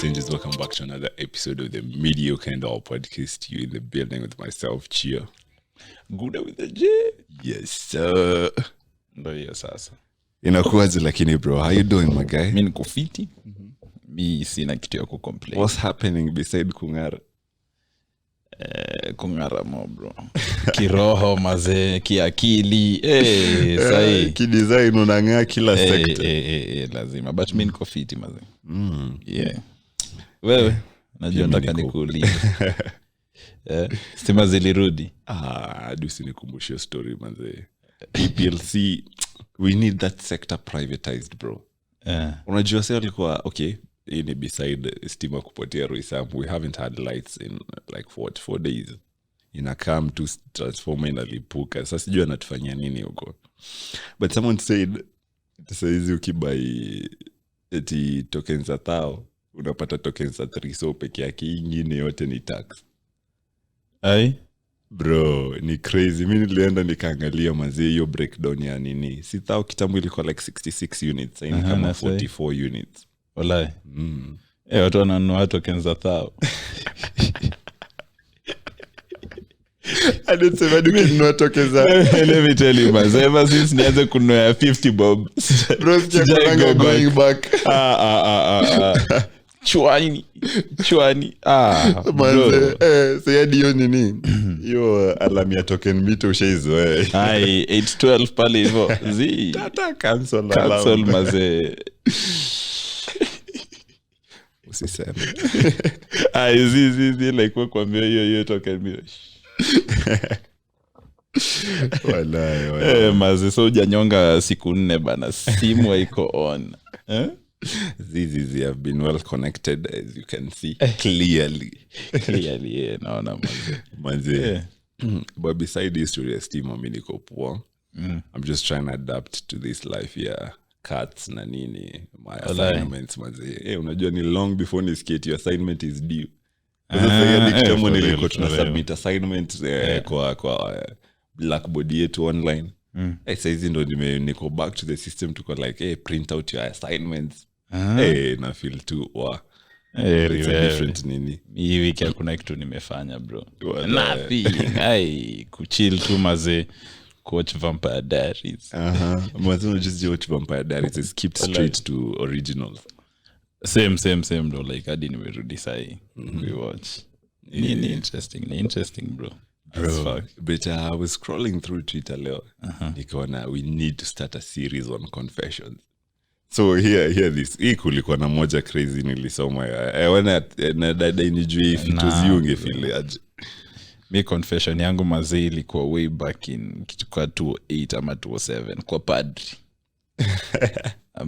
strangers, welcome back to another episode of the Mediocre and All podcast. You in the building with myself, Chia. Good with the J. Yes, sir. Ndo hiyo sasa. Inakuwaje lakini bro, how you doing my guy? Mimi niko fiti. Mimi sina kitu ya kucomplain. What's happening beside kungara? Kungara mo bro. Kiroho mazee, kiakili. Sahi. Kidesign unang'aa kila sector. Lazima. But mimi niko fiti mazee. Yeah. Wewe najua nataka nikuulize. Stima zilirudi. Usinikumbushe story mazee. PLC, we need that sector privatized bro. Unajua sasa alikuwa okay, in beside stima kupotea Roysambu, we haven't had lights in like 4 days. Inakam to transformer inalipuka. Sasa sijui anatufanyia nini huko. But someone said saizi ukibai eti tokens za tao unapata tokens za 3 so peke yake, ingine yote ni tax. Ai bro, ni crazy. Mimi nilienda nikaangalia mazee hiyo breakdown ya nini. Si tao kitambo ilikuwa like 66 units, sasa ni kama 44 units. Wallahi. Watu wananunua tokens za tao. I didn't say that you can know tokens za. Let me tell you man, ever since nianze kununua 50 bob. Bro, sija going back. Chwani. Manze, say hiyo nini? Hiyo alarm ya token meter ushaizo Ai 812 pale hivyo. Tata cancel maze. Usiseme. Ai zi like kwa mbio hiyo token meter. Wallahi. Maze so hujanyonga siku 4 bana, simu haiko on. These have been well connected as you can see clearly. Naona manze. But beside this story steam mimi niko poa. I'm just trying to adapt to this life here. Cuts na nini, my assignments manze. Unajua ni long before ni skate your assignment is due. Sasa kama nilikuwa tunasubmit assignment kwa Blackboard yetu online. Sasa hizi ndo niko back to the system to like print out your assignments. Na feel too it's a different nini. Hii wiki hakuna kitu nimefanya bro. Nothing. Kuchill tu maze, watch Vampire Diaries. Maze just watch Vampire Diaries. It's kept straight to originals. Same bro, like hadi nimerudi sahi. We watch. Ni interesting bro. But I was scrolling through Twitter leo. Nikaona we need to start a series on confessions. So here this. Hii kulikuwa na moja crazy nilisoma. Na dada inijui tuziunge feel aje. Mi confession yangu mazee ilikuwa way back in kitu kwa 2008 ama 2007 kwa padri.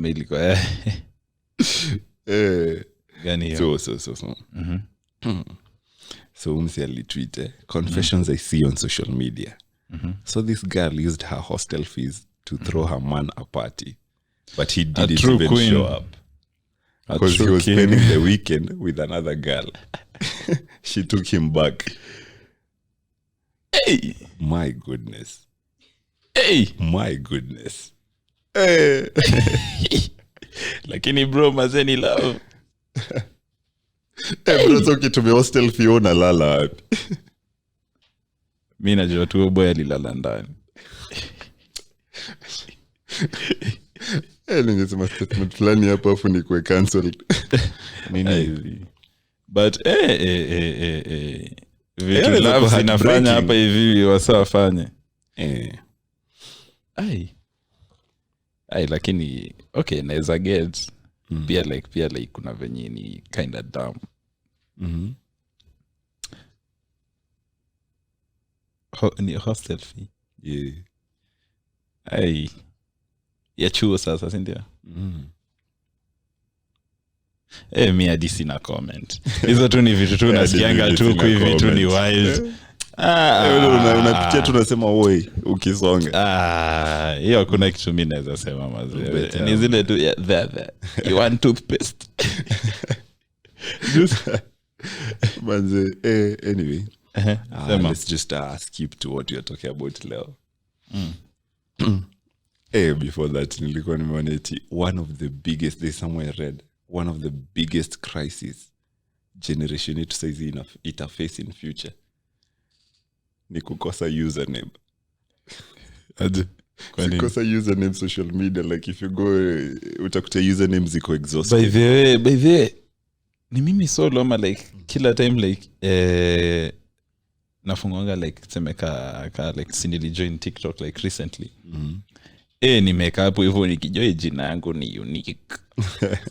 Ilikuwa gani hiyo? So. So umsi alitweet confessions I see on social media. So this girl used her hostel fees to throw her man a party, but he didn't even show up because he was spending the weekend with another girl. She took him back. Hey, my goodness. My goodness. Lakini bro mazeni love. Bro, so kitu hostel fee una lala wapi? Mimi najua tu boy alilala ndani. Ningesema statement fulani hapa afu ni kwa cancel. Nini? But vitu love zinafanya hapa hivi wasafanye. Lakini okay, naweza get pia like kuna venye ni kind of dumb. Ni hostel fee. Ya chuo sasa si ndio? Mi hadi sina comment. Hizo tu ni vitu tu nasikianga tu kwa hivi tu ni wild. Unapitia tunasema oi ukisonga. Hiyo kuna kitu mimi naweza sema mazee. Ni zile tu there. You want toothpaste? Manze, anyway. Let's just skip to what you're talking about leo. Before that nilikuwa nimeona eti one of the biggest, there's somewhere I read one of the biggest crises generation yetu saizi itaface in future ni kukosa username. Kukosa username social media, like if you go utakuta username ziko exhausted. By the way ni mimi solo ama like kila time like nafunganga like semeka like sinili join TikTok like recently. Nimeka hapo hivyo nikijua jina yangu ni unique.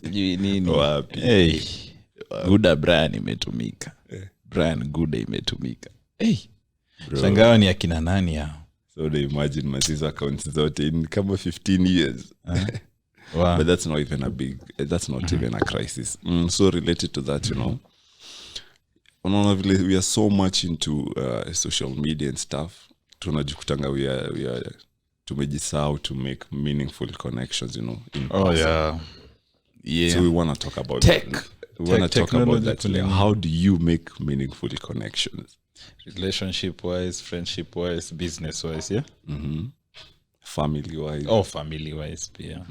Sijui nini. Wapi? Guda Brian imetumika. Brian Guda imetumika. Shangawa ni akina nani hao? So they imagine Masi's accounts zote in kama 15 years. Wow. But that's not even even a crisis. So related to that, you know, we are so much into social media and stuff. Tunajikutanga we are tumejisahau to make meaningful connections, you know. Yeah. So we want to talk about tech. We want to talk about that. Like, how do you make meaningful connections? Relationship-wise, friendship-wise, business-wise, yeah? Family-wise. Family-wise, pia.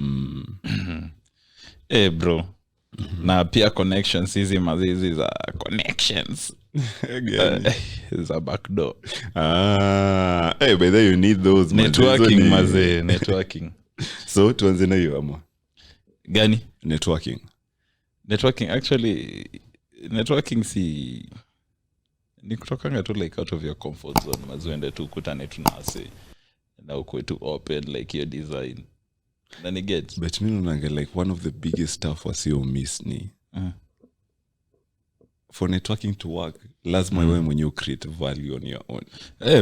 Bro. Na pia connections, hizi mazizi za connections. Za backdoor. By the way, you need those. Networking, maze. Networking. So, tuanze na hiyo ama? Gani? Networking. Actually, networking si... ni kutokanga tu like out of your comfort zone, mazuende tu kutane tu na wase na ukwe tu open like your design na ni get. But mimi naona like one of the biggest stuff wasio miss ni for networking to work lazima wewe mwenyewe create value on your own.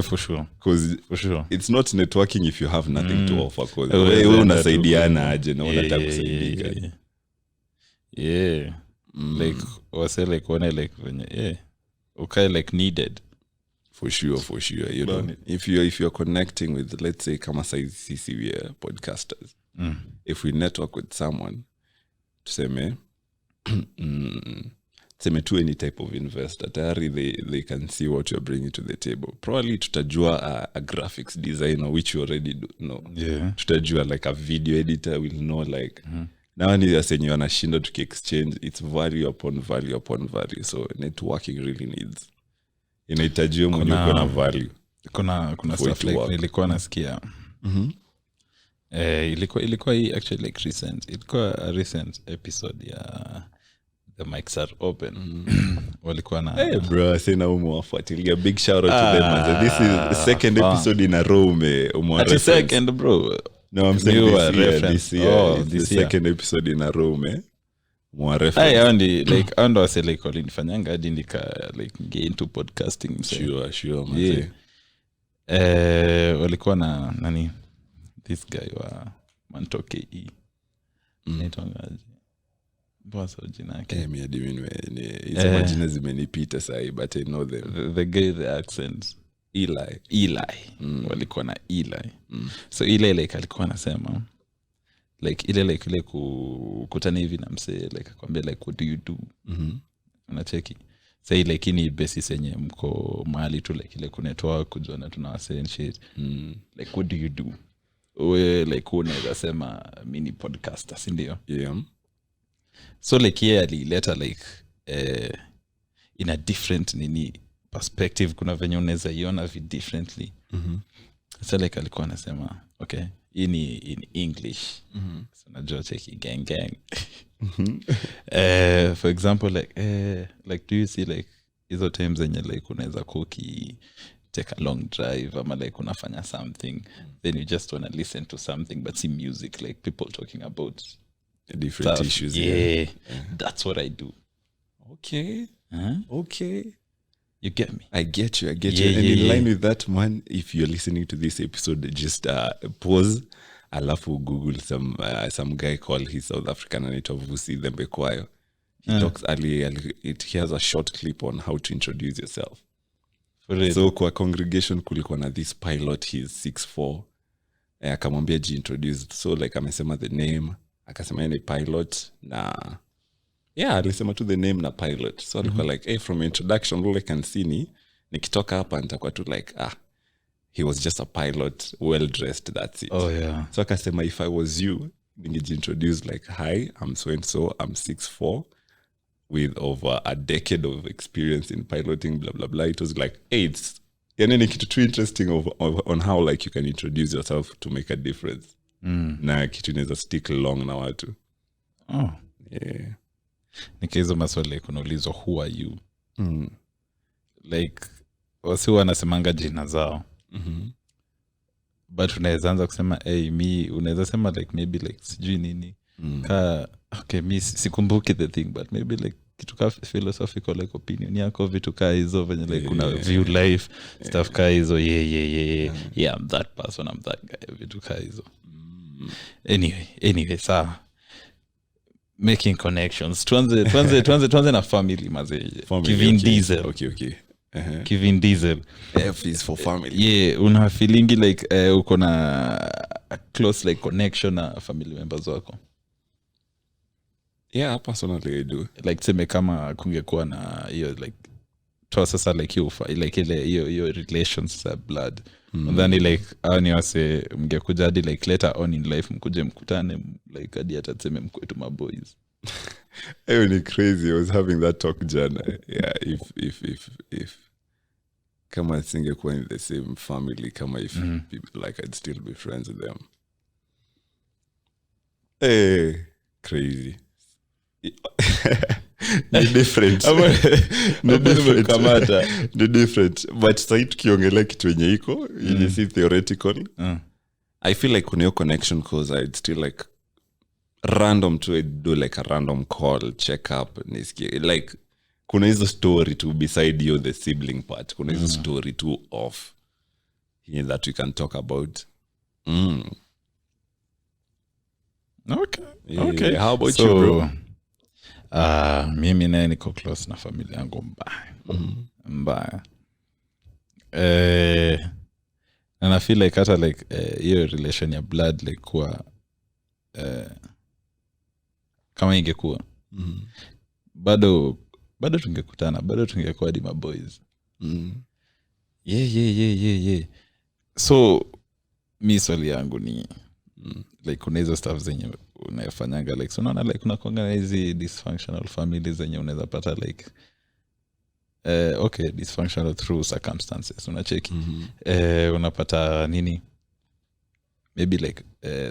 For sure, it's not networking if you have nothing to offer, cause wewe unasaidiana aje na unataka kusaidika. Like wase like one like when okay, like needed. For sure. You know, if you're connecting with, let's say, kama sisi we are podcasters. If we network with someone, tuseme to any type of investor, they can see what you're bringing to the table. Probably tutajua a graphics designer, which you already know. Yeah. Tutajua like a video editor will know like now ni asenyo anashinda tuki-exchange. It's value upon value. So networking really needs. Inahitaji mwenye uko na value. Kuna stuff like nilikuwa nasikia. Ilikuwa hii actually like recent. Ilikuwa a recent episode ya The Mics Are Open. Walikuwa na bro, sina umwafuatilia. Big shout out to them. This is the second episode in a row umwa second bro. No, I'm saying this year. It's the second episode in a row, man. More reference. Like ando ase like walinifanyanga hadi nika like get into podcasting. Sure, man. Walikuwa na nani? This guy wa Mantoke E. Netongaje. Boss jina yake. Mimi hadi mimi hizo majina zimenipita sahi, but I know them. The guy, the accents. Eli. Walikuwa na Eli. So Eli like alikuwa anasema like ile kukutana hivi na mse like akwambia like what do you do? Unacheki. Say like ni basis yenye mko mahali tu like ile kunetoa kujuana tunawase and shit. Like what do you do? We like unaweza sema mini podcaster, si ndio? Yeah. So like yeye alileta like in a different perspective, kuna venye unaweza iona differently. So like alikuwa anasema okay, in English. So najua cheki gang. For example like do you see like hizo times zenye like unaweza cookie take a long drive ama like unafanya something then you just want to listen to something but see music like people talking about different stuff. issues. Yeah. That's what I do. Okay. Okay. You get me? I get you. And in line with that, man, if you're listening to this episode, just pause. Alafu Google some guy called his South African anaitwa Vusi Thembekwayo. He talks he has a short clip on how to introduce yourself. So kwa congregation kulikuwa na this pilot, he's 6'4". Akamwambia introduce. So like amesema the name, akasema ni pilot na alisema tu the name na pilot. So alikuwa like, hey, from introduction all I can see nikitoka hapa nitakuwa tu like he was just a pilot, well dressed, that's it. Oh yeah. So akasema if I was you, ningejiintroduce like, hi, I'm so and so, I'm 6'4", with over a decade of experience in piloting, blah blah blah. It was like, hey, it's yani kitu too interesting on how like you can introduce yourself to make a difference. Na kitu inaweza stick long na watu. Yeah. Nikizo maswali kunaulizwa who are you? Like wasi wanasemanga jina zao. But unaweza anza kusema me, unaweza sema like maybe like sijui nini. Okay, mi sikumbuki the thing, but maybe like kitu ka philosophical like opinion yako, vitu ka hizo venye like kuna view life stuff ka hizo. Yeah, I'm that person, I'm that guy, vitu ka hizo. Anyway, sawa. Making connections. Tuanze na family mazee. Kevin Diesel. Okay. Kevin Diesel. F is for family. Yeah, una feelingi like uko na a close like connection na family members wako? Yeah, personally I do. Like seme kama kungekuwa na hiyo like toa sasa like you like ile hiyo relations za blood. And then like ni wase mngekuja hadi like later on in life mkuje mkutane like hadi hata tuseme mkwetu my boys. Hey, ni crazy. I was having that talk jana. Yeah, if kama singekuwa in the same family, kama if people like I'd still be friends with them. Hey, crazy. Ni different. Ni different. But sai tukiongelea kitu yenye iko, yenye si theoretical. I feel like kuna hiyo connection cause I'd still like random to do like a random call, check up, nisikie. Like kuna hizo story to beside you the sibling part. Kuna hizo story to off that we can talk about. Okay. How about you, bro? Mimi naye niko close na familia yangu mbaya. And I feel like hata like hiyo relation ya blood like kuwa kama ingekuwa bado tungekutana, bado tungekuwa hadi my boys. Yeah. So mi swali yangu ni like kuna hizo stuff zenye unayofanyanga like so unaona like unakuanga na hizi dysfunctional families zenye unaweza pata like okay, dysfunctional through circumstances, unacheki. Unapata nini, maybe like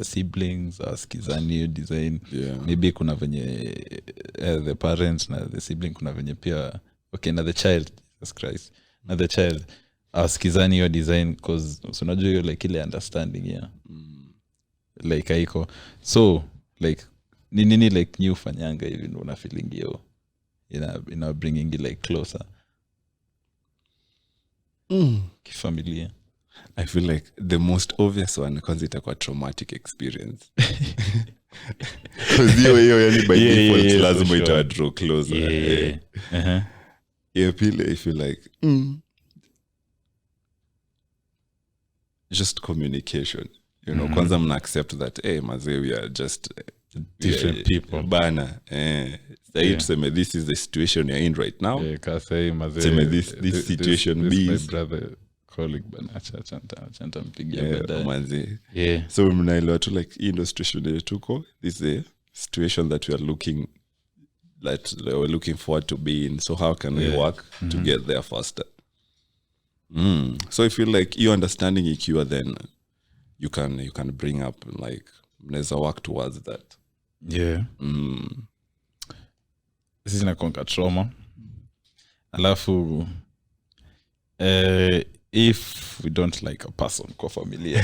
siblings skizani design. Maybe kuna venye the parents na the sibling kuna venye pia okay na the child, Jesus Christ, na the child skizani your design cause unajua hiyo like ile understanding like haiko. So like nini like new fanyanga hivi ndo una feeling hiyo ina bringing it like closer kifamilia? I feel like the most obvious one because itakuwa traumatic experience. Because hiyo yani by default lazima itawa draw closer. I feel like just communication. You know, kwanza mna accept that mazee we are just different people. Bana. Say tuseme this is the situation you're in right now. Kasi mazee. Tuseme this situation this be my brother colleague bana chanta mpigia baadaye. So mnaelewa tu like hii ndio situation ile tuko. This is the situation that we are looking forward to be in. So how can we work to get there faster? So I feel like you understanding ikiwa then you can bring up like mnaweza work towards that. This is inakonga trauma. Alafu if we don't like a person kwa familia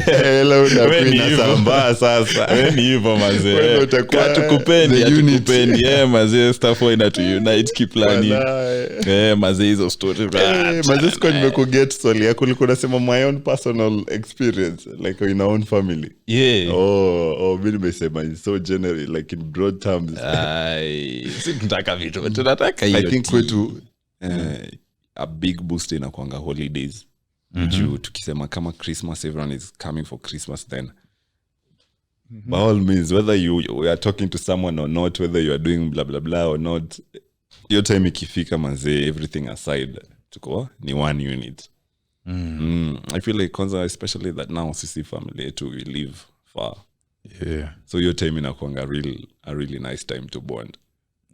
hello na samba sasa ni hivyo mazee tukupendi mazee stuff ina to unite keep planning mazee hizo stories mazee siko nimekuget swali yako ulikuwa unasema my own personal experience like in our own family. Mimi nimesema in so general like in broad terms. Si tunataka vitu tunataka hiyo. I think kwetu a big boost inakuanga holidays. Juu tukisema kama Christmas, everyone is coming for Christmas then. By all means, whether you are talking to someone or not, whether you are doing blah blah blah or not, your time ikifika manze, everything aside, tuko ni one unit. I feel like kwanza, especially that now sisi family yetu we live far, so your time inakuanga a really nice time to bond.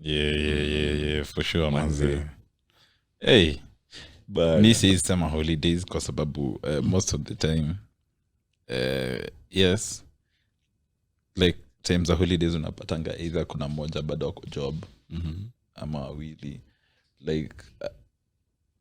Yeah, for sure, manze. Hey, but mi sisema holidays kwa sababu most of the time yes, like times za holidays unapatanga either kuna mmoja bado wako job ama wawili, like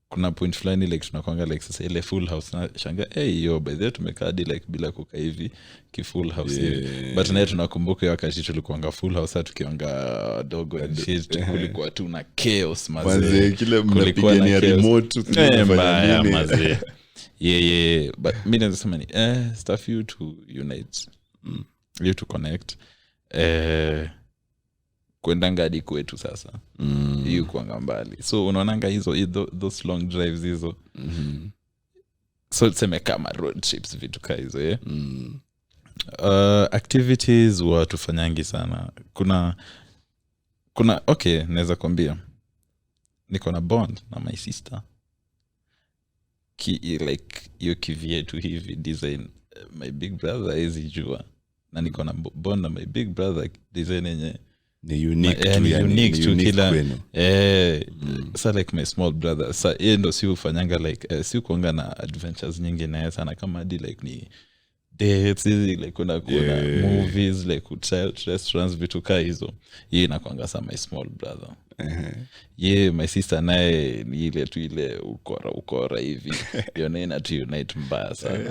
kuna point fulani like tunakwanga like sasa ile full house na shanga yo by the way tumekaa hadi like bila kukaa hivi ki full house hivi, but naye tunakumbuka wakati tulikuanga full house tukianga dogo and shit, kulikuwa tu na chaos mazee, kile mnapigania remote tunafanya nini mazee. Yeah, but mimi nasema ni stuff you to unite, you to connect, kwenda hadi kwetu sasa hiyo kuanga mbali, so unaonanga hizo those long drives hizo so tuseme kama road trips vitu ka hizo activities watufanyangi sana. Kuna okay, naweza kwambia niko na bond na my sister like hiyo kivyetu hivi design my big brother hizi jua, na niko na bond na my big brother design yenye ni unique to kila so like my small brother so ndo si ufanyanga like si kuanga na adventures nyingi na sana kama hadi like ni dates like kuna movies like hotel restaurants vitu ka hizo, yeye inakuanga sa my small brother. My sister naye ni ile tu ile ukora hivi yona tu unite mbaya sana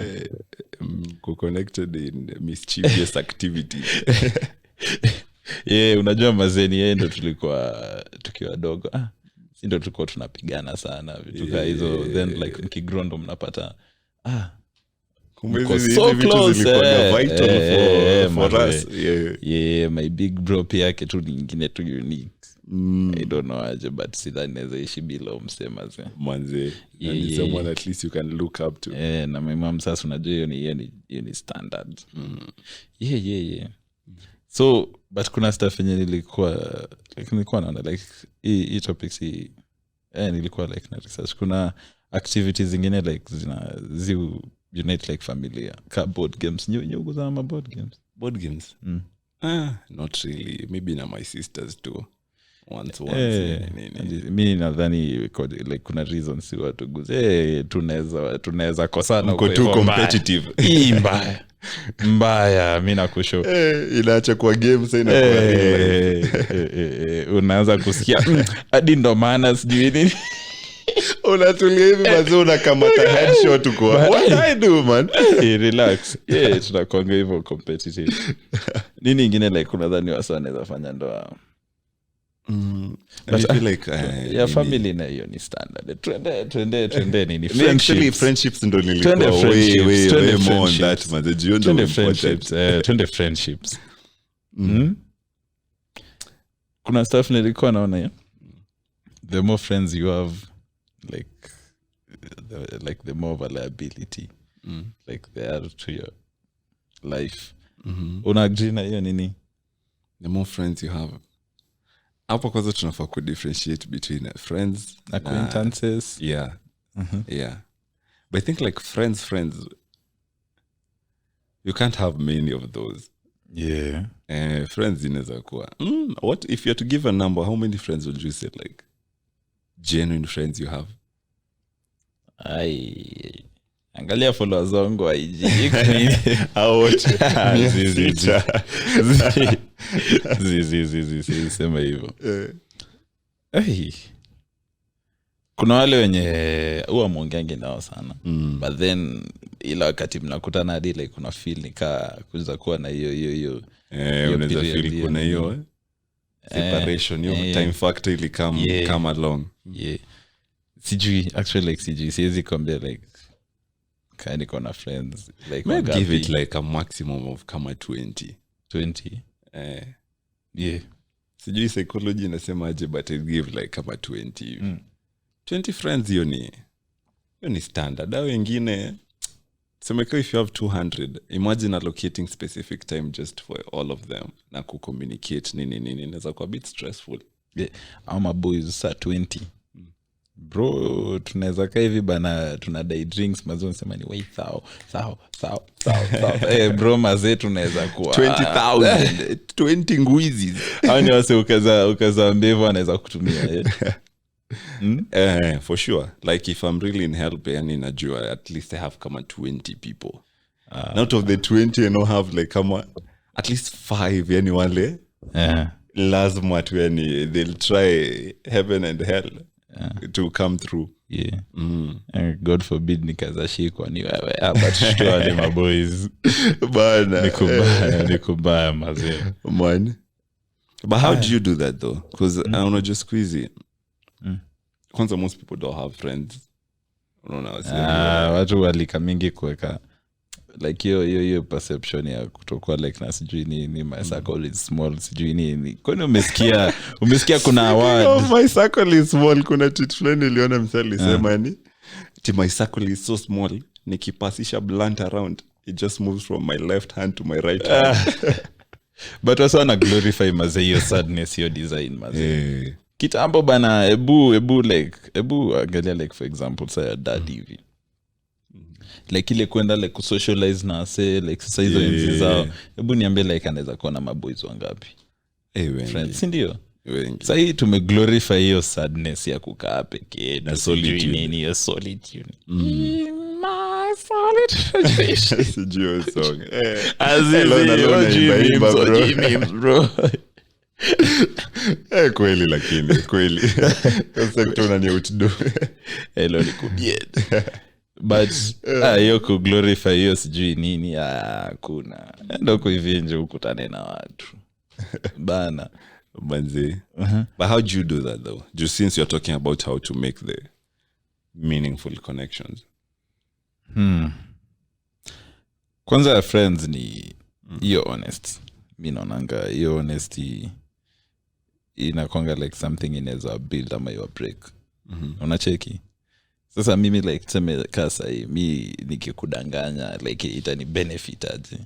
connected in mischievous activities. Unajua mazeni yeye ndo tulikuwa tukiwa dogo si ndo tulikuwa tunapigana sana vitu ka hizo, then like mkigrow ndo mnapata so close vital for us. My big bro pia yake tu nyingine tu unique. I don't know aje, but sidhani naweza ishi bila msema manze, and someone at least you can look up to. Na my mom sasa unajua hiyo ni standard. So but kuna stuff yenye nilikuwa naona like hii topics nilikuwa like na research, kuna activities zingine like zi unite like familia ka board games. Nyugo za board games not really, maybe na my sisters too once mi nadhani like kuna reasons si watu guze tunaweza kosana uko too competitive mbaya mi nakusho inaacha kwa game sasa inakuwa unaanza kusikia hadi ndo maana sijui nini unatulia hivi mazuri unakamata headshot kwa what I do man. Relax. Tunakuanga hivyo competitive. Nini ingine like unadhani wasa wanaweza fanya ndoa? But I feel like family na hiyo ni standard. Twende nini friendships ndo nilikuwa way more on that mazejio ndo important. Twende friendships. Kuna stuff nilikuwa naona the more friends you have like the more reliability like they are to your life. Una agree na hiyo nini? The more friends you have, hapo kwanza tunafaa ku differentiate between friends na acquaintances. Yeah. But I think like friends you can't have many of those. Friends inaweza kuwa what if you had to give a number, how many friends would you say like genuine friends you have? Angalia followers wangu IG sema hivyo. Kuna wale wenye huwa mwongeangi nao sana but then ila wakati mnakutana hadi like kuna feel nika kuweza kuwa na hiyo unaweza feel kuna hiyo separation, time factor ili come along. Sijui actually like sijui siwezi kuambia like kind of na friends like maybe give it like a maximum of kama 20. Sijui psychology inasema aje but I give like kama 20. 20 friends hiyo ni standard. Au wengine semeka if you have 200, imagine allocating specific time just for all of them na ku-communicate nini inaweza kuwa a bit stressful. Ama boys sa 20 bro tunaweza kaa hivi bana tunadai drinks mazee unasema ni wait thou bro mazee tunaweza kuwa 20,000 20 ngwizi au ni wase ukazaambia hivyo anaweza kutumia for sure like if I'm really in help yani najua at least I have kama 20 people out of the 20 I know have like kama at least 5 yani wale lazima tu yani they'll try heaven and hell to come through. Yeah. God forbid nikazashikwa ni wewe hapa tutoa ni maboys bana nikubaya mazee man. But how do you do that though? Because I don't know, just squeezy. Kwanza most people don't have friends. Watu walika mingi kuweka like hiyo perception ya kutokuwa like na sijui ni my circle is small sijui ni kwani umesikia kuna award my circle is small kuna tweet fulani niliona msali sema yani my circle is so small nikipasisha blunt around it just moves from my left hand to my right hand. But also ana glorify maze hiyo sadness hiyo design maze kitambo bana ebu angalia like for example say dad hivi like ile kwenda like kusocialize na say like sasa hizo enzi zao hebu niambie like anaweza kuwa na maboys wangapi friends ndio wengi sasa hii tumeglorify hiyo sadness ya kukaa pekee na solitude hiyo solitude my solitude sijui song bro kweli lakini kweli sasa tunani outdo hello nikubied but hiyo ku glorify hiyo sijui nini kuna ndio kuivinje ukutane na watu bana manzi. But how do you do that though? Just since you're talking about how to make the meaningful connections. Kwanza friends ni hiyo honest. Mimi naonanga hiyo honesty inakonga like something inaweza build ama you break. Unacheki? Sasa mimi like tuseme kasa hii mimi nikikudanganya like itani benefit aje.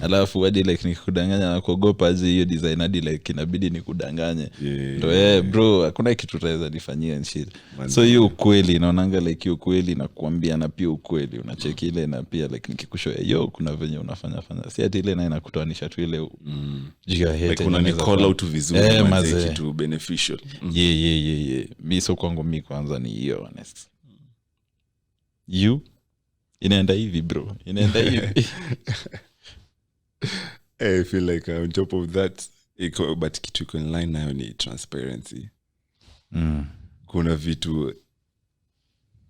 Alafu hadi like nikikudanganya na kuogopa aje hiyo design hadi like inabidi nikudanganye. Ndio bro hakuna kitu utaweza nifanyia shit. So hiyo ukweli naonanga like hiyo ukweli na kuambia na pia ukweli unacheki ile na pia like nikikushoya yo kuna venye unafanya si ati ile na inakutoanisha tu ile jia hate like una ni call out vizuri mazee kitu beneficial. Mimi so kwangu mimi kwanza ni hiyo honest. You inaenda hivi bro inaenda hivi. I feel like on top of that but kitu iko in line nayo ni transparency. Kuna vitu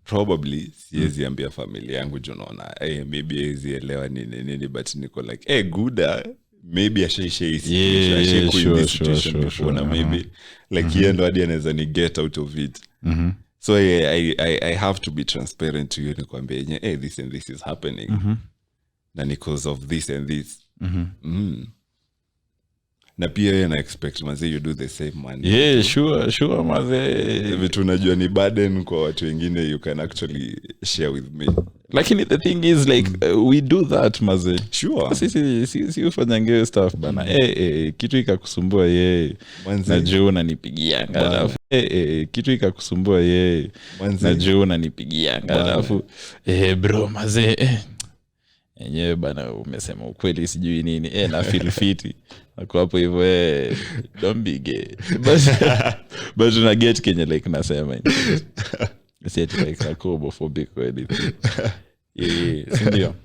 probably siwezi ambia familia yangu jonaona maybe hizi elewa nini but niko like good maybe ashaisha situation before na maybe like yeye ndo hadi anaweza ni get out of it. So I have to be transparent to you nikwambie this and this is happening na because of this and this. Na pia na expect mazee you do the same man. Sure mazee vitu unajua ni burden kwa watu wengine you can actually share with me. Lakini the thing is like we do that mazee. Sure. Si ufanya ngeo stuff bana. Kitu ikakusumbua najua unanipigia alafu kitu ikakusumbua najua unanipigia alafu bro mazee yenyewe bana umesema ukweli sijui nini na feel fit ako hapo hivyo don't be gay but una get Kenya like nasema si ati like homophobic or anything sindio.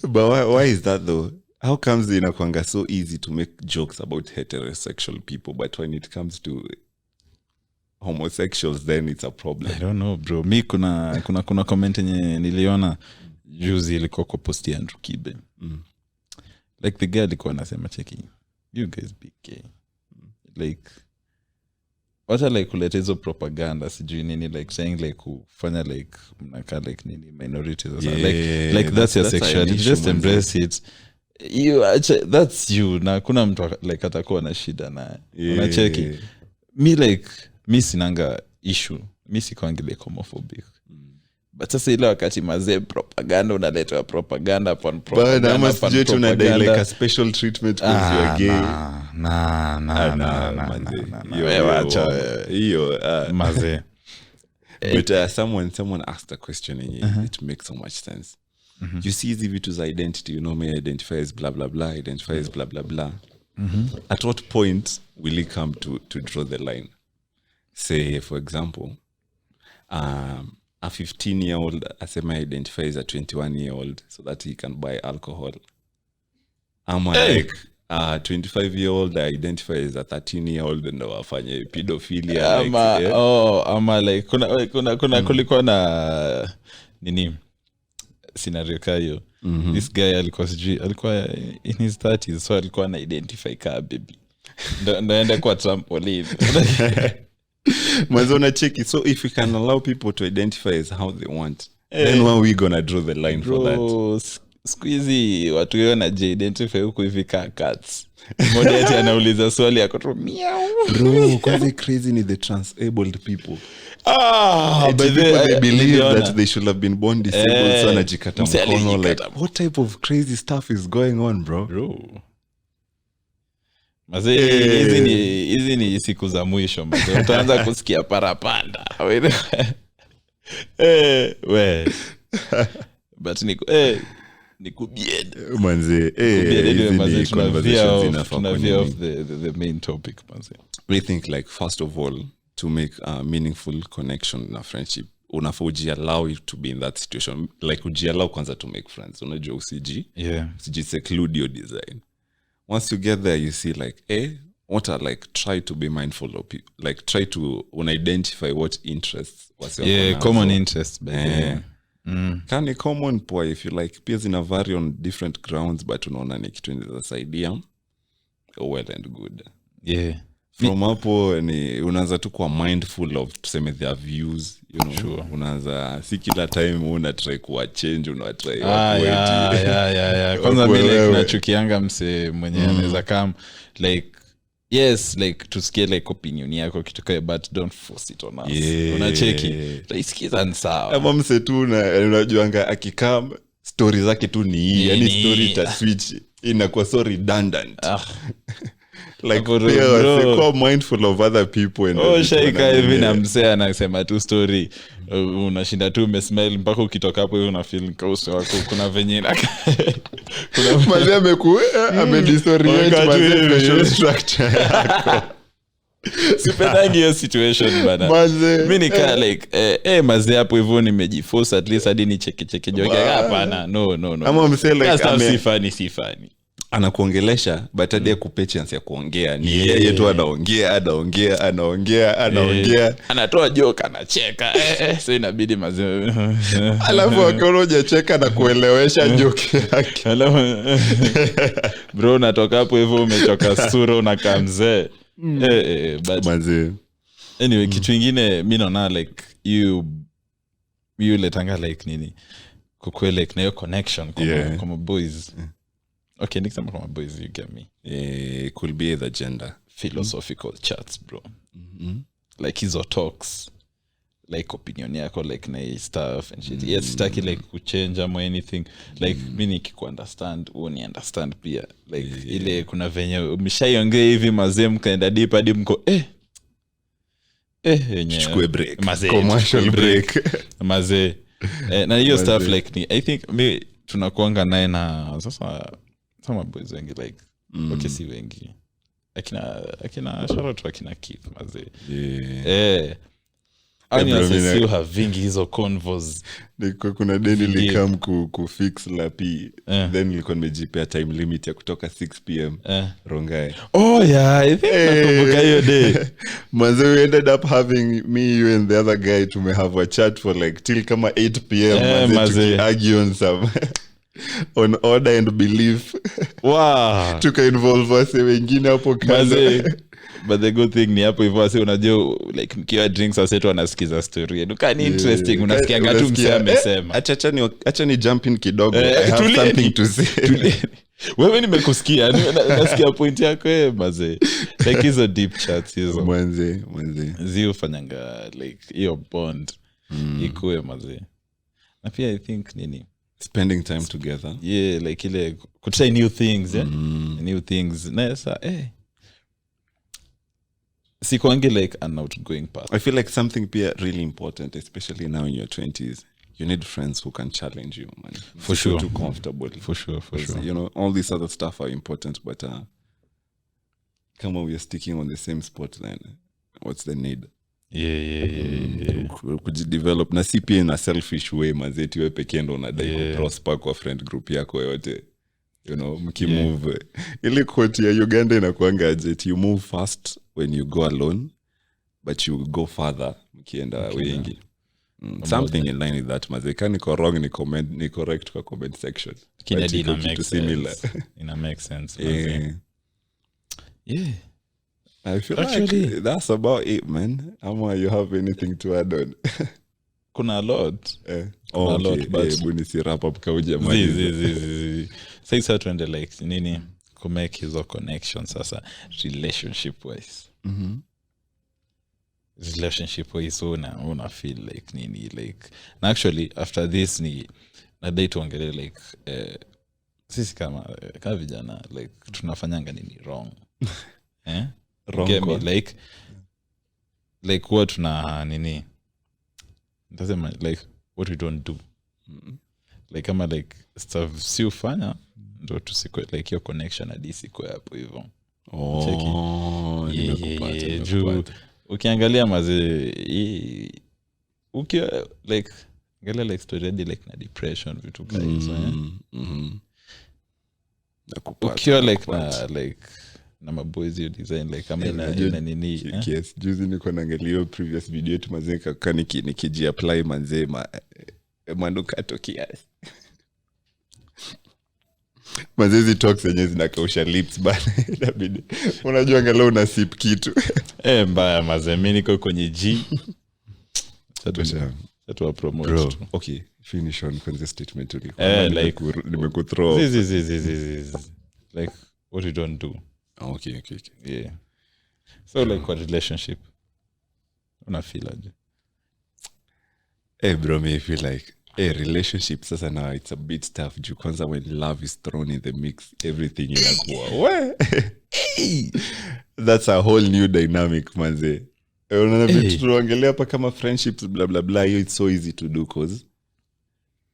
But why is that though? How comes inakuanga so easy to make jokes about heterosexual people but when it comes to homosexuals then it's a problem? I don't know bro. Mi kuna comment yenye niliona juzi ilikuwa kwa post ya Andrew Kibe. Like the guy alikuwa anasema cheki you guys be gay. Like what like kuleta hizo propaganda sijui nini like saying like kufanya like mnaka like nini minorities or something like that's your sexuality just embrace it. That's you na kuna mtu like atakuwa na shida naye. Unacheki mi sinanga issue. Mi sikwangi like homophobic. But sasa ile wakati mazee propaganda unaleta propaganda upon propaganda but ama sijui tunadai like a special treatment because you are gay. Nah. Hiyo mazee But someone asked a question and it makes so much sense. You see hizi vitu za identity, me identify as blah blah blah, identify as blah blah blah. At what point will it come to draw the line? Say, for example, a 15-year-old asema identifies a 21-year-old so that he can buy alcohol. Like a 25-year-old identifies a 13-year-old and wafanye pedophilia. Like kuna kulikuwa na nini scenario kayo. This guy alikuwa in his 30s, so alikuwa na identify ka baby. Ndaenda kwa trampoline. Mwanzo na cheki. So if we can allow people to identify as how they want, then when we gonna draw the line for that? Squeezy watu wao na identify huko hivi ka cats. Mmoja eti anauliza swali yako meow. Bro, quite crazy ni the transabled people. But they believe that they should have been born disabled, so anajikata mkono. Like, what type of crazy stuff is going on, bro? Hizi ni siku za mwisho mzee. Utaanza kusikia parapanda. But nikubied. Manze, tunavia off the main topic, manze. We think, like, first of all, to make a meaningful connection in a friendship, unafaa ujiallow it to be in that situation. Like, ujiallow kwanza to make friends. Unajua usiji seclude your design. Once you get there, you see, like, what are, like, try to be mindful of people. Like, try to identify what interests was your common interests. Can be common poa if you like. Pia zina vary on different grounds, but unaona ni kitu inaweza saidia. Well and good. From hapo ni unaanza tu kuwa mindful of tuseme their views, Sure. Unaanza si kila time una try kuwa change, una try kwanza mimi nachukianga mse mwenye anaweza come like yes, like tusikie like opinion yako kitu but don't force it on us. Unacheki isikiza ni sawa ama mse tu unajuanga akikam stories zake tu ni hii, yani story ta switch inakuwa so redundant. Like be mindful of other people and shaika hivi na mse anasema tu story unashinda tu umesmile mpaka ukitoka hapo hiyo una feel kauso wako kuna venye kuna mzee amedisoriate facial structure yako. Sipendangi hiyo situation bana. Mimi nikaa like mazee hapo hivyo nimejiforce at least hadi ni cheke joke. Hapana, no. Ama mse like sifani anakuongelesha but hadi akupe chance ya kuongea ni yeye tu anaongea anatoa joke anacheka so inabidi mazee alafu akaroja cheka na kuelewesha joke yake bro natoka hapo hivyo umechoka sura unakaa mzee but mazee anyway kitu kingine mimi naona like you letanga like nini kukwele like na hiyo connection kama boys. Okay, nikisema kama boys, you get me. It could be the gender. Philosophical chats, bro. Like hizo talks. Like opinion yako, like na stuff and shit. Yes, staki like kuchange ama anything. Like, mimi nikikuunderstand, ni understand pia. Like, ile kuna venye, umeshaiongea hivi mazee mkaenda deep hadi mko, chukue break. Mazee, commercial break. Mazee. Na hiyo stuff like ni, I think, maybe tunakuanga naye na, sasa, some boys wengi like okay si wengi akina Charlotte akina Keith mazee still having hizo convos kuna deni likam kufix lapi then nilikuwa nimejipea time limit ya kutoka 6 pm rongae I think nakumbuka hiyo day manze we ended up having me you and the other guy to have a chat for like till kama 8 pm manze to argue on some on order and belief. Wow. Tuka involve wase wengine hapo kazi. But the good thing ni hapo hivyo wase unajua like mkiwa drinks wase tu wanasikiza story. Dukani interesting unasikia ngatu msema amesema. Acha ni jump in kidogo. I have something to say. Wewe nimekusikia. Nasikia point yako maze. Like hizo deep chats hizo. Mwanze. Zio fanyanga like hiyo bond. Ikuwe maze. Na pia I think nini spending time together. Yeah, like ile kutry new things, new things. Na sasa sikwangi like an outgoing person. I feel like something really important, especially now in your 20s, you need friends who can challenge you, man. For sure. Too comfortable. For sure. You know, all these other stuff are important, but come on, we're sticking on the same spot then. What's the need? Yeah. Kujidevelop na si pia in a selfish way, mazeti we pekee ndo unadai kuprosper kwa friend group yako yote. You know, mkimove. Ile quote ya Uganda inakuanga aje, you move fast when you go alone, but you go further mkienda wengi. Something in line with that, mazeka niko wrong, ni correct kwa comment section. Ina make sense. Yeah. I feel actually, like that's about it, man. Ama, you have anything to add on? Kuna a lot. A lot, but bunisi wrap up kauja maji. Sasa tuende like nini ku make hizo connections sasa relationship wise. Relationship wise una feel like nini like. And actually after this ni nadai tuongele like sisi kama vijana like tunafanyanga nini wrong. Get me like what tuna nini doesn't like what we don't do. Like kama like stuff si ufanya ndo tusikwe like your connection hadi sikwe hapo hivyo. Juu ukiangalia maze like angalia like story hadi like na depression vitu kama hizo ukiwa like na like na maboys you design like kama ina nini yes juzi niko naangalia previous video yetu mazeka kama nikiji apply manze manukato kiasi mazezi talks zenyewe zinakausha lips bana inabidi unajua angalau una sip kitu mbaya maze mimi niko kwenye G Tatu promote bro. Okay, finish on kwenye statement ulikuwa like nimekuthrow like what you don't do. Okay. Yeah. So like what relationship una feel aje? Bro, me feel like relationship sasa now it's a bit tough juu kwanza when love is thrown in the mix everything inakuwa that's a whole new dynamic manze. Unaona vitu tunaongelea hapa kama friendships blah blah blah, it's so easy to do cause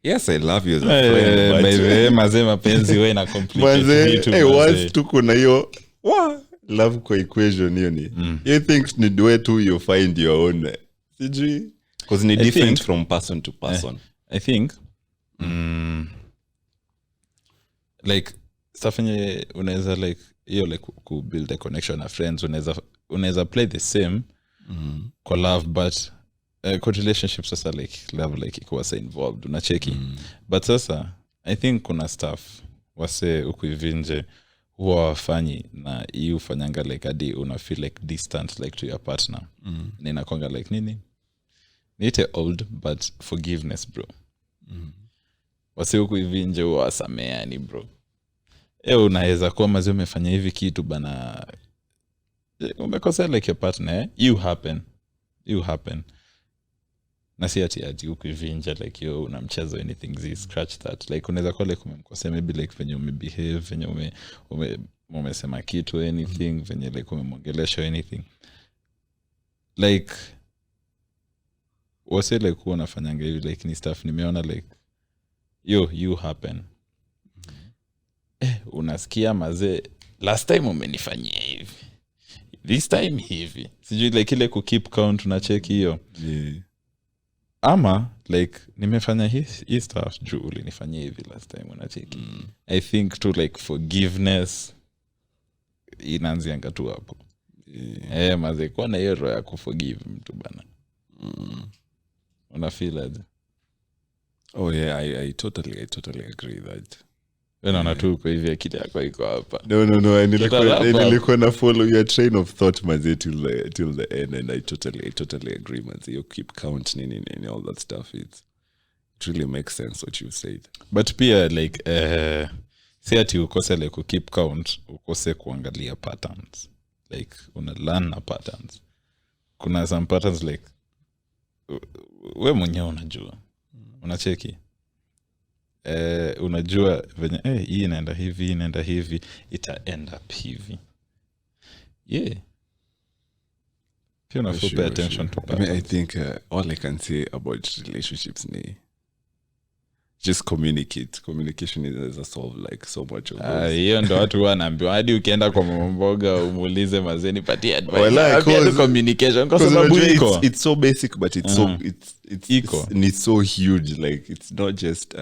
yes I love you as a friend but by maze mapenzi wewe na complicate vitu once tuko na hiyo love kwa equation hiyo ni you think ni way to you find your own sijui cause ni different from person to person. I think like stuff yenye unaweza like hiyo like ku build a connection na friends unaweza play the same kwa love but kwa relationship sasa like love like iko wasa involved unacheki but sasa I think kuna stuff wase ukuivinje huwa wafanyi na hii ufanyanga like hadi una feel like distant like to your partner nina konga like nini niite old but forgiveness bro. Wase ukuivinje huwa wasameani bro. Unaweza kuwa mazi umefanya hivi kitu bana umekosea like your partner you happen na si ati ukuivinja like yo unamchezo anything scratch that like unaweza kuwa like umemkosea maybe like venye umebehave venye umesema kitu anything venye like umemwongelesha anything like wase like huwa nafanyanga hivi like ni stuff nimeona like you happen unasikia maze last time umenifanyia hivi this time hivi sijui like ile ku keep count unacheki hiyo ama like nimefanya hii stuff juu ulinifanyia hivi last time unacheki I think to like forgiveness inaanzianga tu hapo maze kwa na hiyo roho ya kuforgive mtu bana una feel aje? I totally agree that Unaona tu kwa hivi akili yako iko hapa. No, nilikuwa na follow your train of thought maze till the end and I totally agree maze. You keep count nini all that stuff it really makes sense what you said. But pia like si ati ukose like ku keep count, ukose kuangalia patterns. Like una learn na patterns. Kuna some patterns like wewe mwenyewe unajua. Unacheki unajua venye hii inaenda hivi ita end up hivi pia unafaa pay attention to patterns. I mean, I think all I can say about relationships ni just communicate. Communication is a solve like so much of those. Hiyo ndo watu wanaambiwa hadi ukienda kwa mama mboga umuulize mazeni patie advice. Communication kwa sababu it's so basic but it's it's so huge, like it's not just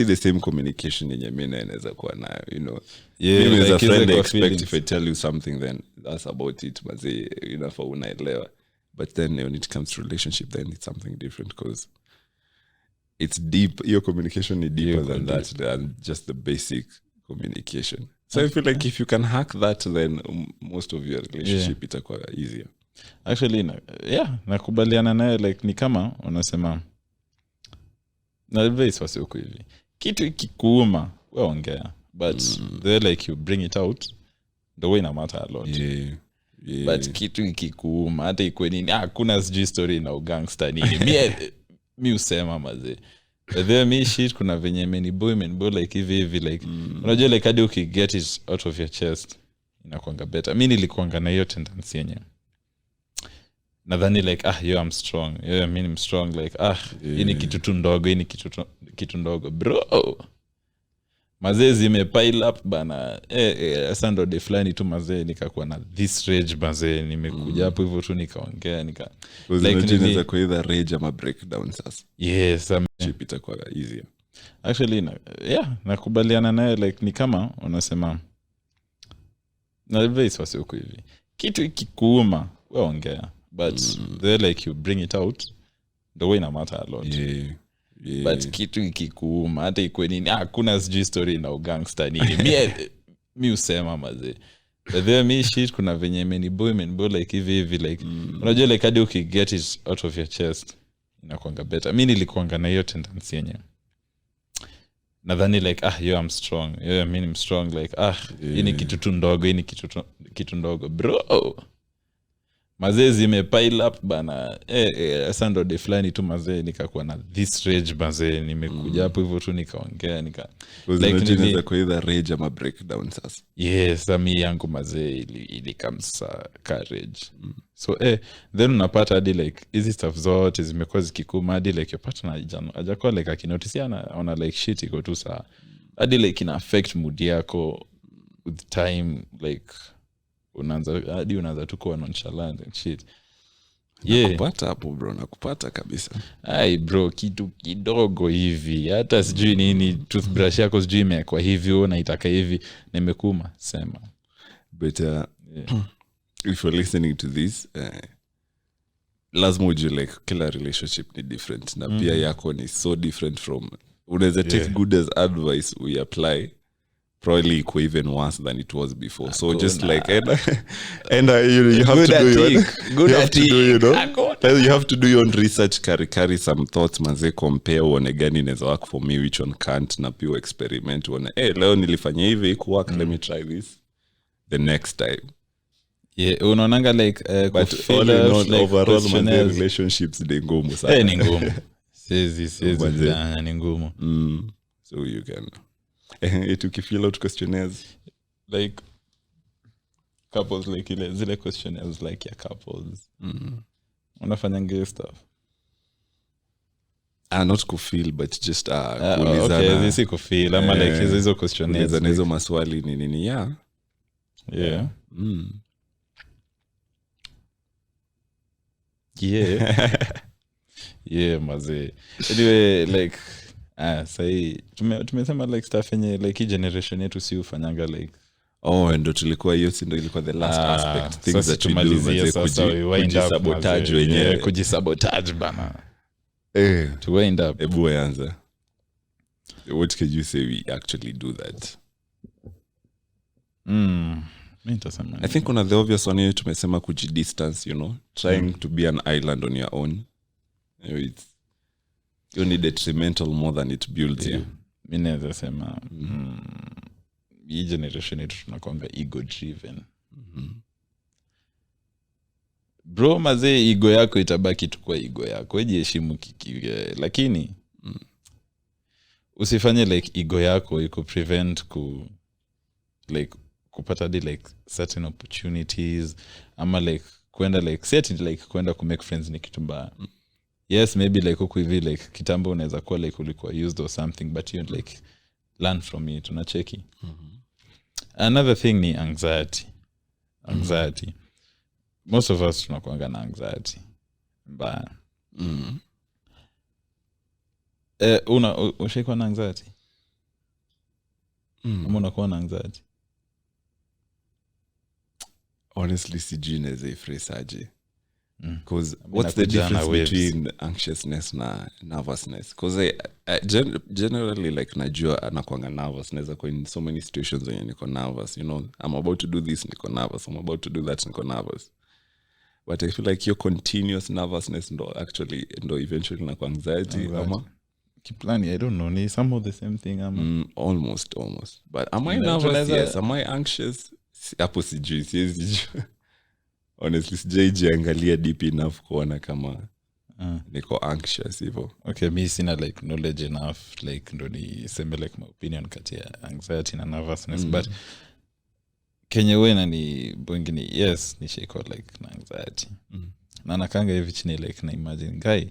the same communication yenye mimi naweza kuwa nayo, you know. Mimi as a friend I expect if I tell you something then that's about it, maze inafaa unaelewa. But then when it comes to relationship then it's something different because it's deep. Your communication is deeper than that, than just the basic communication. So I feel like if you can hack that, then most of your relationship itakuwa easier. Actually, nakubaliana naye, like ni kama unasema na advice wasi uko hivi. Kitu ikikuuma, wewe ongea. But they like you bring it out the way na matter a lot. Yeah. But kitu ikikuuma hata ikuwe nini, hakuna sijui story na ugangster nini. Mi usema maze. There me shit kuna venye meniboy like hivi like unajua like hadi ukiget it out of your chest inakuanga better. Mimi nilikuanga na hiyo tendency yenyewe. Nadhani like I'm strong. Yeah, mimi I'm strong like hii ni kitu tu ndogo, hii ni kitu ndogo. Bro. Mazee zimepile up bana. Sasa ndo de fulani tu mazee nikakuwa na this rage mazee nimekuja hapo hivyo tu nikaongea like inaweza kuwa either rage ama breakdown sasa. Yes, chip itakuwa easier. Actually nakubaliana naye, like ni kama unasema na advice wasi uko hivi. Kitu ikikuuma wewe ongea, but they like you bring it out the way na matter a lot. Yeah. But kitu ikikuuma hata ikuwe nini, hakuna sijui story na ugangster nini. Mi usema maze. There me shit kuna venye meniboy like hivi like unajua like hadi ukiget it out of your chest inakuanga better. Mimi nilikuanga na hiyo tendency yenyewe. Nadhani like I'm strong. Yeah, mimi I'm strong like hii ni kitu tu ndogo, hii ni kitu ndogo. Bro. Mazee zimepile up bana. Sasa ndo de fulani tu mazee nikakuwa na this rage mazee nimekuja hapo hivyo tu nikaongea like inaweza kuwa either rage ama breakdown sasa. Yes, mimi yangu mazee ili comes courage. So then unapata hadi like hizi stuff zote zimekuwa zikikuma hadi like your partner hajakuwa like akinotice ona like shit iko tu saa hadi like ina affect mood yako with time, like unaanza tu kuwa nonchalant and shit. Nakupata hapo bro, nakupata kabisa. Bro, kitu kidogo hivi hata sijui nini, toothbrush yako sijui imekuwa hivi au naitaka hivi na imekuma sema. But if you're listening to this, lazima ujue like kila relationship ni different na pia yako ni so different from unaweza take good as advice we apply probably equal even worse than it was before. So just like and you have to do you have to do your own research, carry some thoughts manze, compare uone gani inaweza work for me, which one can't, na pia experiment uone leo nilifanya hivi iko work, let me try this the next time. Unaonanga like but all in all, like overall manze relationships ni ngumu sana. Ni ngumu. Sizi ni ngumu. So you can fill out questionnaires like couples, like zile questionnaires like ya couples. Unafanya ngeo stuff not kufeel but just kuulizana. Okay, this is kufeel ama like hizo questionnaires like hizo maswali nini maze. Anyway like sahi tumesema like stuff yenye like hii generation yetu si ufanyanga like ndo tulikuwa hiyo si ndo ilikuwa the last aspect, things that tumalizia sasa kujisabotage wenyewe, kujisabotage bana. To wind up, ebu anza. What can you say we actually do that? I think one of the obvious one here tumesema kujidistance, you know, trying to be an island on your own. You need detrimental more than it builds you. Mimi naweza sema hii generation yetu tunakuanga ego driven. Bro mazee, ego yako itabaki tu kwa ego yako, ujiheshimu lakini usifanye like ego yako iko prevent like kupata like certain opportunities ama like kwenda like set like kwenda ku make friends ni kitu mbaya. Yes, maybe like huku hivi like kitambo unaweza kuwa like ulikuwa used or something, but you like learn from it, unacheki. Another thing ni anxiety. Most of us tunakuanga na anxiety mbaya. Ushaikuwa na anxiety? Ama unakuwa na anxiety? Honestly, sijui naweza ifresaje. Because what's the difference between anxiousness na nervousness? Because I generally like najua nakuanga nervous. Naweza kuwa in so many situations when niko nervous, you know, I'm about to do this, niko nervous, I'm about to do that, niko nervous. But I feel like your continuous nervousness ndo eventually nakuwa anxiety. Kiplani, I don't know, ni some of the same thing ama? Almost. But am I nervous? Yes. Am I anxious? Hapo sijui, siwezi. Honestly, sijajiangalia deep enough kuona kama niko anxious hivyo. Okay, mi sina like knowledge enough like ndo niseme like my opinion kati ya anxiety na nervousness, but kenye wena ni bwingine, yes, nishaikuwa like na anxiety. Na nakanga hivi chini like na imagine guy,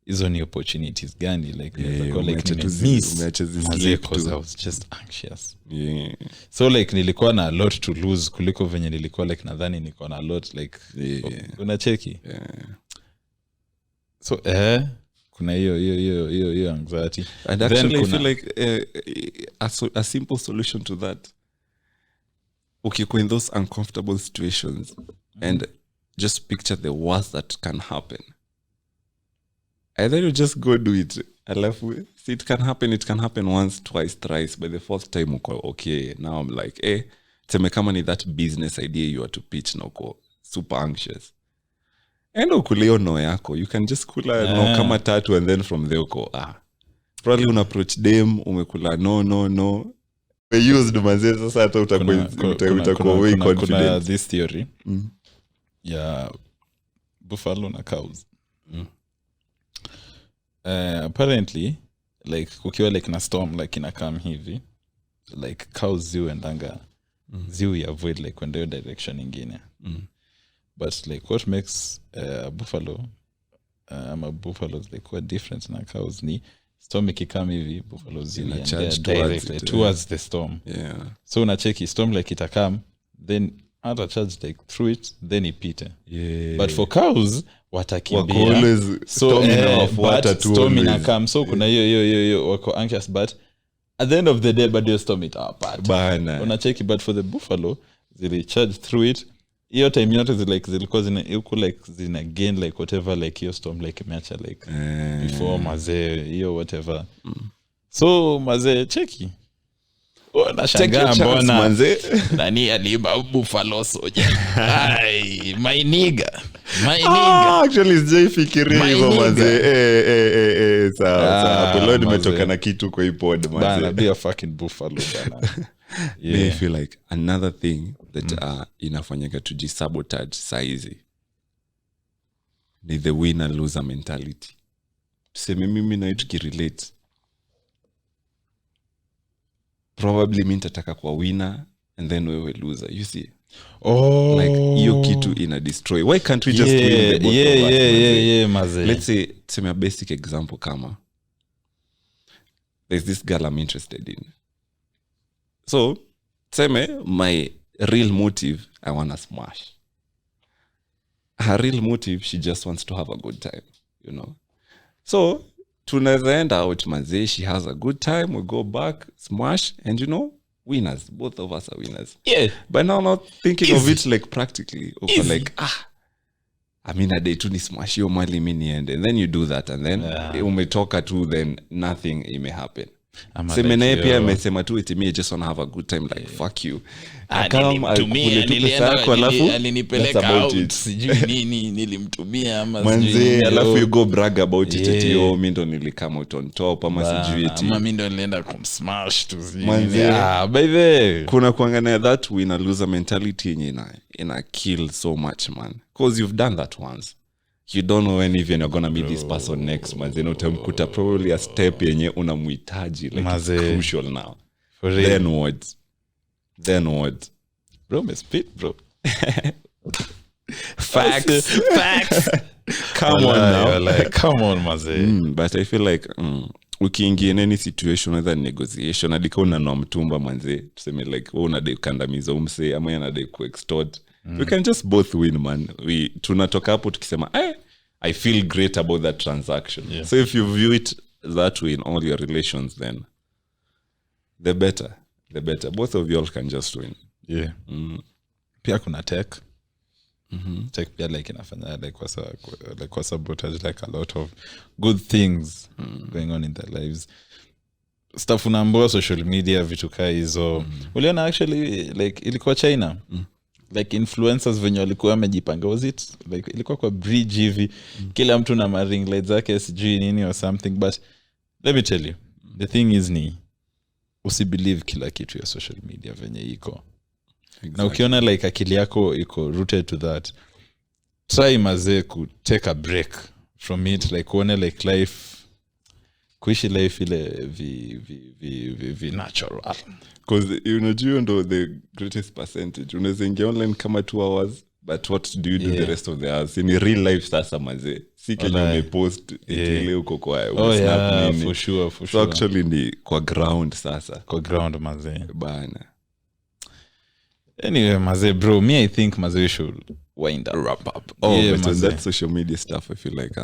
hizo ni opportunities gani like like because I was just anxious. So like nilikuwa na a lot to lose kuliko venye nilikuwa like nadhani niko na a lot like unacheki. So kuna hiyo anxiety. And actually I feel like a simple solution to that, ukikuwa in those uncomfortable situations and just picture the worst that can happen, either you just go do it. See, it can happen once, twice, thrice. By the fourth time, okay, now I'm like, teme kama ni that business idea you are to pitch na uko super anxious. And ukuleo no yako, you can just kula no kama tatu, and then from there uko, probably un approach them, umekula no. We used manze, sasa hata utakuwa way confident. Kuna this theory, buffalo na cows. Apparently like kukiwa like na storm like ina come hivi, like cows ziuendanga ziu avoid like kwenda hiyo direction ingine. But like what makes buffalo buffaloes like quite different na cows ni storm ikikam hivi, buffaloes ziuendanga directly towards the storm. So unacheki storm like itakam, then ata charge like through it, then ipite. But for cows watakimbia, so storm inakam, so kuna hiyo wako anxious, but at the end of the day but you storm it apart unacheki. But for the buffalo zili charge through it, hiyo time yote zilikuwa zina gain like whatever like hiyo storm like imeacha like before mazee hiyo whatever. So mazee cheki nashangaa mbona nani aliiba buffalo soja. My nigga. Actually sijaifikiria hivyo manze. Sawa. Leo nimetoka na kitu kwa ipod manze. Bana be a fucking buffalo bana. I feel like another thing that inafanyika to sabotage saizi ni the winner loser mentality. Tuseme mimi na tukirelate, probably mimi nitataka kwa winner and then wewe loser, you see. Like hiyo kitu ina destroy. Why can't we just win the both of us? Maze. Let's say a basic example kama there's this girl I'm interested in. So my real motive, I want to smash. Her real motive, she just wants to have a good time, you know. So tunaweza end out manze, she has a good time, we go back, smash, and you know, winners. Both of us are winners. But now not thinking of it like practically, or like I mean a day tu ni smash yo mali mini end, and then you do that, and then umetoka tu, then nothing may happen. Semene pia amesema tu eti me just want to have a good time, like fuck you. Alinipeleka out sijui nini nilimtumia ama manze, alafu you go brag about it eti mimi ndo nilikama out on top ama sijui eti ama mimi ndo nilienda kumsmash tu manze. By the kuna kuangana that winner loser mentality yenye ina kill so much man, because you've done that once. You don't know when even you're gonna meet this person next manze, na utamkuta probably a step yenye unamuhitaji like it's crucial now. Then what bro umespit bro. Facts. Come on now. Like, come on mazee. But I feel like ukiingia in any situation whether negotiation adika unanoa mtumba manze tuseme like wewe unadai kukandamiza umse ama yeye anadai kuextort, we can just both win man. We tunatoka hapo tukisema I feel great about that transaction. Yeah. So if you view it that way in all your relations, then the better. Both of you all can just win. Yeah. Pia kuna tech. Tech pia like inafanya like kwa sabotage like a lot of good things going on in their lives. Stuff unaambiwa social media vitu kaa hizo. Uliona actually like ilikuwa China. Like influencers venye walikuwa wamejipanga, was it like ilikuwa kwa bridge hivi kila mtu na maring lights zake sijui nini or something. But let me tell you, the thing is ni usibelieve kila kitu ya social media venye iko. Exactly. Na ukiona like akili yako iko rooted to that, try mazee ku take a break from it, like uone like life, kuishi life ile vi natural. Because you know the greatest percentage unaweza ingia online kama 2 hours, but what do you do the rest of the hours in real life? Sasa mazee si kenye umepost ile uko kwa snap nini. For sure. So actually ni kwa ground sasa, kwa ground mazee bana. Anyway mazee bro, me I think mazee we should wind up, wrap up. But on that social media stuff I feel like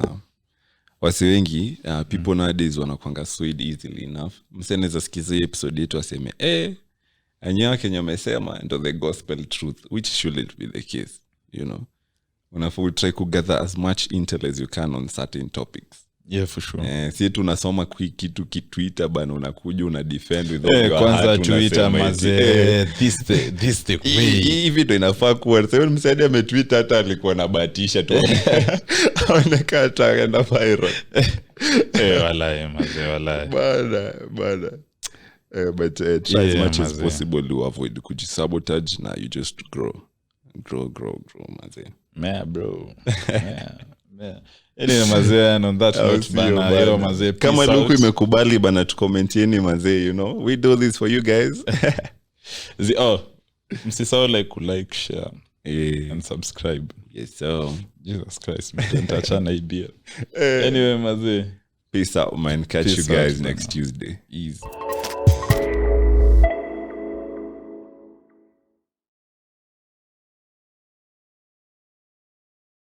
wasi wengi people nowadays wanakuanga swayed easily enough. Mseneza sikiza episode yetu aseme anyewa Kenya amesema ndo the gospel truth, which shouldn't be the case, you know. Unafaa try to gather as much intel as you can on certain topics. Yeah, for sure. Si tunasoma kitu Twitter bana, unakuja una defend with all your kwanza heart, Twitter mazee this the way hivi ndo inafaa kuwa. Sasa msaidia ametweet hata alikuwa na batisha tu aonekana ataenda viral. Walai mazee walai bana. But try as much as possible to avoid kujisabotage na you just grow mazee. Man bro. Man. Anyway mazee, on that note bana, yo mazee, kama luku imekubali bana tukomentieni mazee, you know we do this for you guys. Msisahau like share and subscribe. Yes so Jesus Christ, mtachana idea. Anyway mazee, peace out man, catch you guys next Tuesday. Easy.